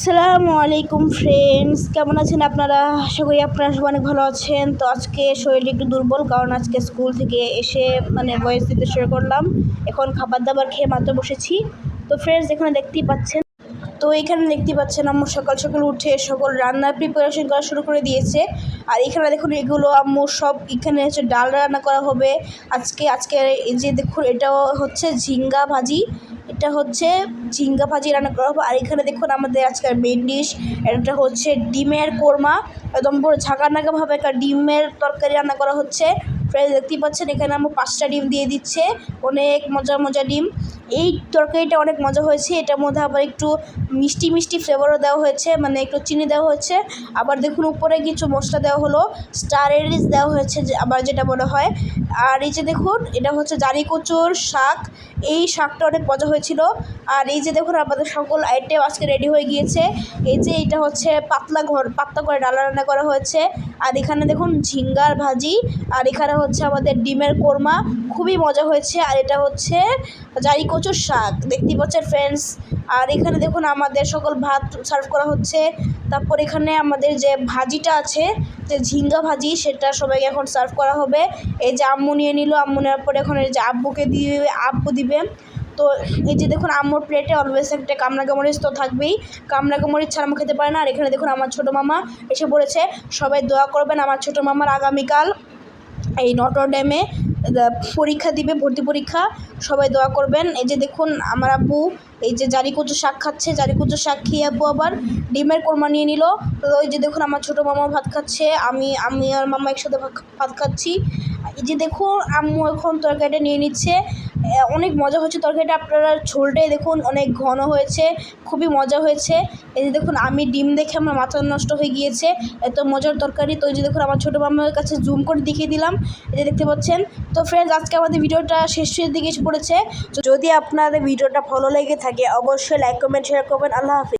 আসসালামু আলাইকুম ফ্রেন্ডস, কেমন আছেন আপনারা? আশা করি আপনারা সবাই অনেক ভালো আছেন। তো আজকে শরীরটা একটু দুর্বল, কারণ আজকে স্কুল থেকে এসে ভয়েস দিতে শুরু করলাম। এখন খাবার দাবার খেয়ে মাত্র বসেছি। তো ফ্রেন্ডস, এখানে দেখতেই পাচ্ছেন আম্মু সকাল সকাল উঠে সকল রান্নার প্রিপারেশন করা শুরু করে দিয়েছে। আর এখানে দেখুন, এগুলো আম্মু সব এখানে হচ্ছে ডাল রান্না করা হবে আজকে এই যে দেখুন, এটাও হচ্ছে ঝিঙ্গা ভাজি। এটা হচ্ছে ঝিঙ্গা ভাজি রান্না করা হবে। আর এখানে দেখুন আমাদের আজকের মেন ডিশ, এটা হচ্ছে ডিমের কোরমা। একদম পুরো ঝাঁকানাকাভাবে একটা ডিমের তরকারি রান্না করা হচ্ছে। ফ্রেন্ডস, দেখতেই পাচ্ছেন এখানে আমার 5টা ডিম দিয়ে দিচ্ছে, অনেক মজা ডিম। এই তরকারিটা অনেক মজা হয়েছে। এটার মধ্যে আবার একটু মিষ্টি ফ্লেভারও দেওয়া হয়েছে, একটু চিনি দেওয়া হয়েছে। আবার দেখুন উপরে কিছু মশলা দেওয়া হলো, স্টার এনিস দেওয়া হয়েছে আবার, যেটা মনে হয়। আর এই যে দেখুন, এটা হচ্ছে জারি কচুর শাক। এই শাকটা অনেক মজা হয়েছিল। আর এই যে দেখুন, আমাদের সকল আইটেম আজকে রেডি হয়ে গিয়েছে। এই যে এটা হচ্ছে পাতলা করে ডাল রান্না করা হয়েছে। আর এখানে দেখুন ঝিঙ্গার ভাজি। আর এখানে হচ্ছে আমাদের ডিমের কোরমা, খুবই মজা হয়েছে। আর এটা হচ্ছে জারি কচুর শাক, দেখতেই পাচ্ছেন ফ্রেন্ডস। আর এখানে দেখুন আমাদের সকল ভাত সার্ভ করা হচ্ছে। তারপর এখানে আমাদের যে ভাজিটা আছে, যে ঝিঙ্গা ভাজি, সেটা সবাইকে এখন সার্ভ করা হবে। এই যে আম্মু নিয়ে নিল, আম্মু নেওয়ার পরে এখন এই যে আব্বুকে দিবে, আব্বু দিবে। তো এই যে দেখুন, আম্মুর প্লেটে অলওয়েজ একটা কামরাঙা তো থাকবেই। কামরাঙা ছাড়া আমি খেতে পারে না। আর এখানে দেখুন আমার ছোটো মামা এসে পড়েছে। সবাই দোয়া করবেন আমার ছোটো মামার আগামীকাল এই নটর ড্যামে পরীক্ষা দিবে, ভর্তি পরীক্ষা। সবাই দোয়া করবেন। এই যে দেখুন আমার আব্বু এই যে জারি কচু শাক খাচ্ছে, জারি কচু শাক খেয়ে আব্বু আবার ডিমের কোরমা নিয়ে নিল। তো ওই যে দেখুন আমার ছোটো মামা ভাত খাচ্ছে, আমি আর মামা একসাথে ভাত খাচ্ছি। এই যে দেখুন আম্মু এখন তরকারিটা নিয়ে নিচ্ছে। অনেক মজা হচ্ছে তরকারিটা। আপনারা ঝোলটাই দেখুন, অনেক ঘন হয়েছে, খুবই মজা হয়েছে। এই যে দেখুন, আমি ডিম দেখে আমার মাথা নষ্ট হয়ে গিয়েছে, এত মজার তরকারি। তো এই যে দেখুন আমার ছোটো মামার কাছে জুম করে দেখিয়ে দিলাম, এই যে দেখতে পাচ্ছেন। তো ফ্রেন্ডস, আজকে আমাদের ভিডিওটা শেষের দিকে এসে পড়েছে। যদি আপনাদের ভিডিওটা ভালো লেগে থাকে অবশ্যই লাইক কমেন্ট শেয়ার করবেন। আল্লাহ হাফিজ।